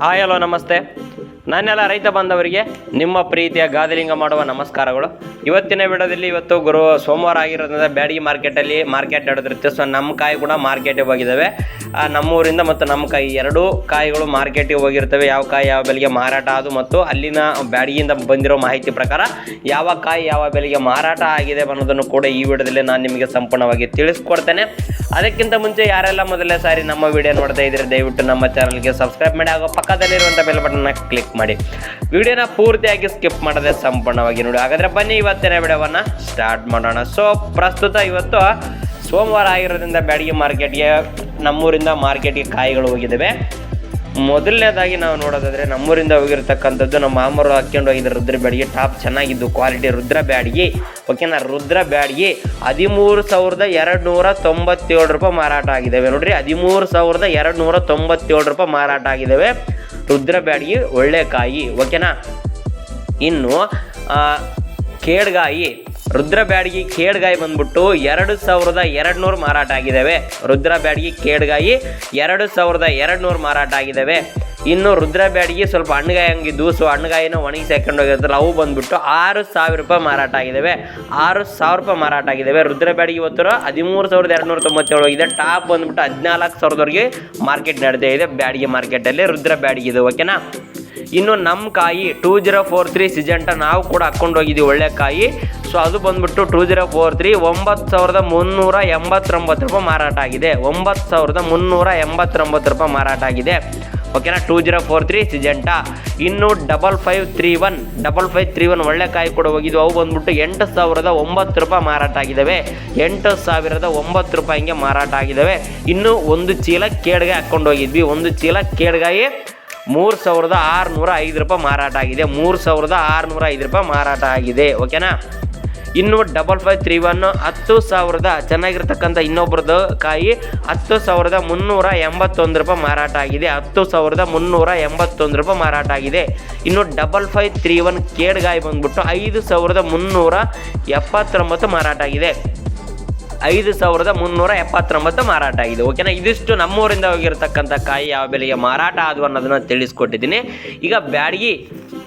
Hi hello ನಮಸ್ತೆ. ನನ್ನೆಲ್ಲ ರೈತ ಬಾಂಧವರಿಗೆ ನಿಮ್ಮ ಪ್ರೀತಿಯ ಗಾದಿಲಿಂಗ ಮಾಡುವ ನಮಸ್ಕಾರಗಳು. ಇವತ್ತಿನ ವಿಡಿಯೋದಲ್ಲಿ ಇವತ್ತು ಸೋಮವಾರ ಆಗಿರೋದ್ರಿಂದ ಬ್ಯಾಡಗಿ ಮಾರ್ಕೆಟಲ್ಲಿ ಮಾರ್ಕೆಟ್ ನಡೆದಿರುತ್ತೆ. ಸೊ ನಮ್ಮ ಕಾಯಿ ಕೂಡ ಮಾರ್ಕೆಟಿಗೆ ಹೋಗಿದ್ದಾವೆ. ನಮ್ಮೂರಿಂದ ಮತ್ತು ನಮ್ಮ ಕಾಯಿ ಎರಡೂ ಕಾಯಿಗಳು ಮಾರ್ಕೆಟಿಗೆ ಹೋಗಿರ್ತವೆ. ಯಾವ ಕಾಯಿ ಯಾವ ಬೆಲೆಗೆ ಮಾರಾಟ ಆದು ಮತ್ತು ಅಲ್ಲಿನ ಬ್ಯಾಡಗಿಯಿಂದ ಬಂದಿರೋ ಮಾಹಿತಿ ಪ್ರಕಾರ ಯಾವ ಕಾಯಿ ಯಾವ ಬೆಲೆಗೆ ಮಾರಾಟ ಆಗಿದೆ ಅನ್ನೋದನ್ನು ಕೂಡ ಈ ವಿಡಿಯೋದಲ್ಲಿ ನಾನು ನಿಮಗೆ ಸಂಪೂರ್ಣವಾಗಿ ತಿಳಿಸ್ಕೊಡ್ತೇನೆ. ಅದಕ್ಕಿಂತ ಮುಂಚೆ ಯಾರೆಲ್ಲ ಮೊದಲನೇ ಸಾರಿ ನಮ್ಮ ವಿಡಿಯೋ ನೋಡ್ತಾ ಇದ್ರೆ ದಯವಿಟ್ಟು ನಮ್ಮ ಚಾನಲ್ಗೆ ಸಬ್ಸ್ಕ್ರೈಬ್ ಮಾಡಿ, ಹಾಗೂ ಪಕ್ಕದಲ್ಲಿರುವಂಥ ಬೆಲ್ ಬಟನ್ನ ಕ್ಲಿಕ್ ಮಾಡಿ. ವಿಡಿಯೋನ ಪೂರ್ತಿಯಾಗಿ ಸ್ಕಿಪ್ ಮಾಡದೆ ಸಂಪೂರ್ಣವಾಗಿ ನೋಡಿ. ಹಾಗಾದರೆ ಬನ್ನಿ ಇವತ್ತಿನ ವಿಡಿಯೋವನ್ನು ಸ್ಟಾರ್ಟ್ ಮಾಡೋಣ. ಸೊ ಪ್ರಸ್ತುತ ಇವತ್ತು ಸೋಮವಾರ ಆಗಿರೋದ್ರಿಂದ ಬ್ಯಾಡಗಿ ಮಾರ್ಕೆಟ್ಗೆ ನಮ್ಮೂರಿಂದ ಮಾರ್ಕೆಟ್ಗೆ ಕಾಯಿಗಳು ಹೋಗಿದ್ದಾವೆ. ಮೊದಲನೇದಾಗಿ ನಾವು ನೋಡೋದಾದರೆ ನಮ್ಮೂರಿಂದ ಹೋಗಿರ್ತಕ್ಕಂಥದ್ದು ನಮ್ಮ ಮಾಮೂರು ಹಾಕ್ಕೊಂಡು ಹೋಗಿದ್ದ ರುದ್ರ ಬ್ಯಾಡಗಿ ಟಾಪ್ ಚೆನ್ನಾಗಿದ್ದು ಕ್ವಾಲಿಟಿ ರುದ್ರ ಬ್ಯಾಡಗಿ. ಓಕೆನಾ, ರುದ್ರ ಬ್ಯಾಡಗಿ 13,297 ರೂಪಾಯಿ ಮಾರಾಟ ಆಗಿದ್ದಾವೆ. ನೋಡ್ರಿ, 13,297 ರೂಪಾಯಿ ಮಾರಾಟ ಆಗಿದ್ದಾವೆ ರುದ್ರ ಬ್ಯಾಡಗಿ ಒಳ್ಳೆ ಕಾಯಿ. ಓಕೆನಾ, ಇನ್ನು ಕೇಡ್ಗಾಯಿ ರುದ್ರ ಬ್ಯಾಡಗಿ ಕೇಡ್ಗಾಯಿ ಬಂದ್ಬಿಟ್ಟು 2,200 ಮಾರಾಟ ಆಗಿದ್ದಾವೆ. ರುದ್ರ ಬ್ಯಾಡಗಿ ಕೇಡ್ಗಾಯಿ 2,200 ಮಾರಾಟ ಆಗಿದ್ದಾವೆ. ಇನ್ನು ರುದ್ರ ಬ್ಯಾಡಗಿ ಸ್ವಲ್ಪ ಹಣ್ಣುಗಾಯಿ ಹಂಗಿದ್ದು, ಸೊ ಹಣ್ಣುಗಾಯಿನ ಒಣಗಿಸಿ ಹಾಕೊಂಡು ಹೋಗಿರ್ತಾರೆ, ಅವು ಬಂದ್ಬಿಟ್ಟು 6,000 ರೂಪಾಯಿ ಮಾರಾಟ ಆಗಿದ್ದಾವೆ. 6,000 ರೂಪಾಯಿ ಮಾರಾಟ ಆಗಿದ್ದಾವೆ. ರುದ್ರ ಬ್ಯಾಡಗಿ ಇವತ್ತು 13,297 ಹೋಗಿದೆ. ಟಾಪ್ ಬಂದ್ಬಿಟ್ಟು 14,000ವರೆಗೆ ಮಾರ್ಕೆಟ್ ನಡೆದೇ ಇದೆ ಬ್ಯಾಡಗಿ ಮಾರ್ಕೆಟಲ್ಲಿ ರುದ್ರ ಬ್ಯಾಡಗಿ ಇದು. ಓಕೆನಾ, ಇನ್ನು ನಮ್ಮ ಕಾಯಿ 2043 ಸಿಜೆಂಟ ನಾವು ಕೂಡ ಹಾಕ್ಕೊಂಡು ಹೋಗಿದ್ದೀವಿ ಒಳ್ಳೆ ಕಾಯಿ. ಸೊ ಅದು ಬಂದ್ಬಿಟ್ಟು 2043 9,389 ರೂಪಾಯಿ ಮಾರಾಟ ಆಗಿದೆ. 9,389 ರೂಪಾಯಿ ಮಾರಾಟ ಆಗಿದೆ. ಓಕೆನಾ, 2043 ಸಿಜೆಂಟ. ಇನ್ನು 5531 ಒಳ್ಳೆ ಕಾಯಿ ಕೂಡ ಹೋಗಿದ್ವು. ಅವು ಬಂದ್ಬಿಟ್ಟು 8,009 ರೂಪಾಯಿ ಮಾರಾಟ ಆಗಿದ್ದಾವೆ. 8,009 ರೂಪಾಯಿ ಹಿಂಗೆ ಮಾರಾಟ ಆಗಿದ್ದಾವೆ. ಇನ್ನು ಒಂದು ಚೀಲ ಕೇಡ್ಗಾಯಿ ಹಾಕ್ಕೊಂಡು ಹೋಗಿದ್ವಿ. ಒಂದು ಚೀಲ ಕೇಡ್ಗಾಯಿ 3,605 ರೂಪಾಯಿ ಮಾರಾಟ ಆಗಿದೆ. 3,605 ರೂಪಾಯಿ ಮಾರಾಟ ಆಗಿದೆ. ಓಕೆನಾ, ಇನ್ನು 5531 10,000 ಚೆನ್ನಾಗಿರ್ತಕ್ಕಂಥ ಇನ್ನೊಬ್ರದ್ದು ಕಾಯಿ 10,381 ರೂಪಾಯಿ ಮಾರಾಟ ಆಗಿದೆ. 10,381 ರೂಪಾಯಿ ಮಾರಾಟ ಆಗಿದೆ. ಇನ್ನು 5531 ಕೇಡ್ಗಾಯಿ ಬಂದ್ಬಿಟ್ಟು 5,379 ಮಾರಾಟ ಆಗಿದೆ. 5,379 ಮಾರಾಟ ಆಗಿದೆ. ಓಕೆನಾ, ಇದಿಷ್ಟು ನಮ್ಮೂರಿಂದ ಹೋಗಿರ್ತಕ್ಕಂಥ ಕಾಯಿ ಯಾವ ಬೆಲೆಗೆ ಮಾರಾಟ ಆದವು ಅನ್ನೋದನ್ನು ತಿಳಿಸ್ಕೊಟ್ಟಿದ್ದೀನಿ. ಈಗ ಬ್ಯಾಡಗಿ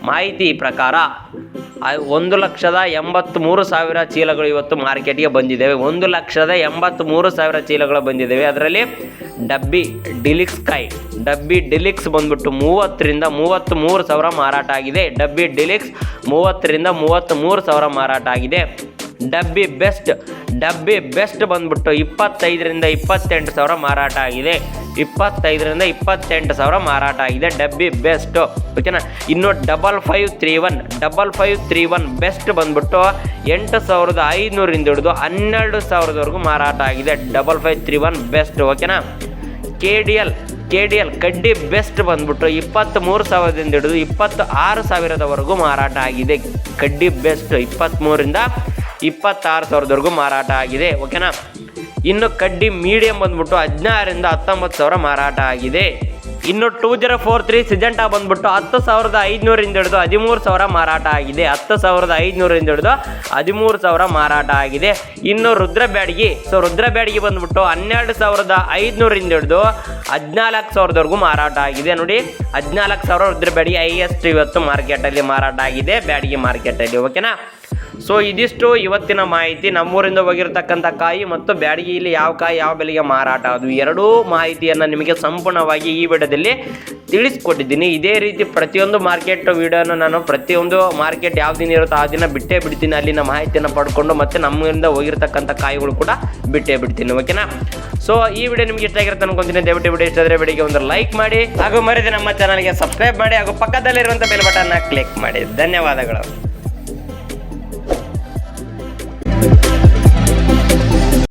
ಮಾಹಿತಿ ಪ್ರಕಾರ 1,83,000 ಚೀಲಗಳು ಇವತ್ತು ಮಾರ್ಕೆಟ್ಗೆ ಬಂದಿದ್ದೇವೆ. 1,83,000 ಚೀಲಗಳು ಬಂದಿದ್ದೇವೆ. ಅದರಲ್ಲಿ ಡಬ್ಬಿ ಡಿಲಿಕ್ಸ್ ಕಾಯಿ ಡಬ್ಬಿ ಡಿಲಿಕ್ಸ್ ಬಂದ್ಬಿಟ್ಟು 30,000 ರಿಂದ 33,000 ಮಾರಾಟ ಆಗಿದೆ. ಡಬ್ಬಿ ಡಿಲಿಕ್ಸ್ 30,000 ರಿಂದ 33,000 ಮಾರಾಟ ಆಗಿದೆ. ಡಬ್ಬಿ ಬೆಸ್ಟ್ ಬಂದ್ಬಿಟ್ಟು 25,000 ರಿಂದ 28,000 ಮಾರಾಟ ಆಗಿದೆ. 25,000 ರಿಂದ 28,000 ಮಾರಾಟ ಆಗಿದೆ ಡಬ್ಬಿ ಬೆಸ್ಟ್. ಓಕೆನಾ, ಇನ್ನು 5531 ಬೆಸ್ಟ್ ಬಂದ್ಬಿಟ್ಟು 8,500 ಹಿಡಿದು 12,000ವರೆಗೂ ಮಾರಾಟ ಆಗಿದೆ. 5531 ಬೆಸ್ಟ್. ಓಕೆನಾ, KDL ಕಡ್ಡಿ ಬೆಸ್ಟ್ ಬಂದ್ಬಿಟ್ಟು 23,000 ಹಿಡಿದು 26,000ವರೆಗೂ ಮಾರಾಟ ಆಗಿದೆ. ಕಡ್ಡಿ ಬೆಸ್ಟ್ 23,000 ರಿಂದ 26,000ವರೆಗೂ ಮಾರಾಟ ಆಗಿದೆ. ಓಕೆನಾ, ಇನ್ನು ಕಡ್ಡಿ ಮೀಡಿಯಂ ಬಂದ್ಬಿಟ್ಟು 16,000 ರಿಂದ 19,000 ಮಾರಾಟ ಆಗಿದೆ. ಇನ್ನು 2043 ಸಿಜೆಂಟಾ ಬಂದ್ಬಿಟ್ಟು 10,500 ಹಿಡಿದು 13,000 ಮಾರಾಟ ಆಗಿದೆ. 10,500 ಹಿಡಿದು 13,000 ಮಾರಾಟ ಆಗಿದೆ. ಇನ್ನು ರುದ್ರ ಬ್ಯಾಡಗಿ ಬಂದ್ಬಿಟ್ಟು 12,500 ಹಿಡಿದು 14,000ವರೆಗೂ ಮಾರಾಟ ಆಗಿದೆ. ನೋಡಿ, 14,000 ರುದ್ರ ಬ್ಯಾಡಗಿ ಹೈಯೆಸ್ಟ್ ಇವತ್ತು ಮಾರ್ಕೆಟಲ್ಲಿ ಮಾರಾಟ ಆಗಿದೆ ಬ್ಯಾಡಗಿ ಮಾರ್ಕೆಟಲ್ಲಿ. ಓಕೆನಾ, ಸೊ ಇದಿಷ್ಟು ಇವತ್ತಿನ ಮಾಹಿತಿ. ನಮ್ಮೂರಿಂದ ಹೋಗಿರ್ತಕ್ಕಂಥ ಕಾಯಿ ಮತ್ತು ಬ್ಯಾಡಗಿಯಲ್ಲಿ ಯಾವ ಕಾಯಿ ಯಾವ ಬೆಲೆಗೆ ಮಾರಾಟ ಅದು ಎರಡೂ ಮಾಹಿತಿಯನ್ನು ನಿಮಗೆ ಸಂಪೂರ್ಣವಾಗಿ ಈ ವಿಡಿಯೋದಲ್ಲಿ ತಿಳಿಸ್ಕೊಟ್ಟಿದ್ದೀನಿ. ಇದೇ ರೀತಿ ಪ್ರತಿಯೊಂದು ಮಾರ್ಕೆಟ್ ವಿಡಿಯೋನ ನಾನು ಪ್ರತಿಯೊಂದು ಮಾರ್ಕೆಟ್ ಯಾವ ದಿನ ಇರುತ್ತೋ ಆ ದಿನ ಬಿಟ್ಟೇ ಬಿಡ್ತೀನಿ. ಅಲ್ಲಿನ ಮಾಹಿತಿಯನ್ನು ಪಡ್ಕೊಂಡು ಮತ್ತೆ ನಮ್ಮೂರಿಂದ ಹೋಗಿರ್ತಕ್ಕಂಥ ಕಾಯಿಗಳು ಕೂಡ ಬಿಟ್ಟೇ ಬಿಡ್ತೀನಿ. ಓಕೆನಾ, ಸೊ ಈ ವಿಡಿಯೋ ನಿಮಗೆ ಇಷ್ಟ ಆಗಿರುತ್ತೆ ಅನ್ಕೊಂತೀನಿ. ದಯವಿಟ್ಟು ವಿಡಿಯೋ ಇಷ್ಟ ಆದರೆ ವಿಡಿಯೋಗೆ ಒಂದು ಲೈಕ್ ಮಾಡಿ, ಹಾಗೂ ಮರೆಯದೆ ನಮ್ಮ ಚಾನಲ್ಗೆ ಸಬ್ಸ್ಕ್ರೈಬ್ ಮಾಡಿ, ಹಾಗೂ ಪಕ್ಕದಲ್ಲಿರುವಂಥ ಬೆಲ್ ಬಟನ್ನ ಕ್ಲಿಕ್ ಮಾಡಿ. ಧನ್ಯವಾದಗಳು.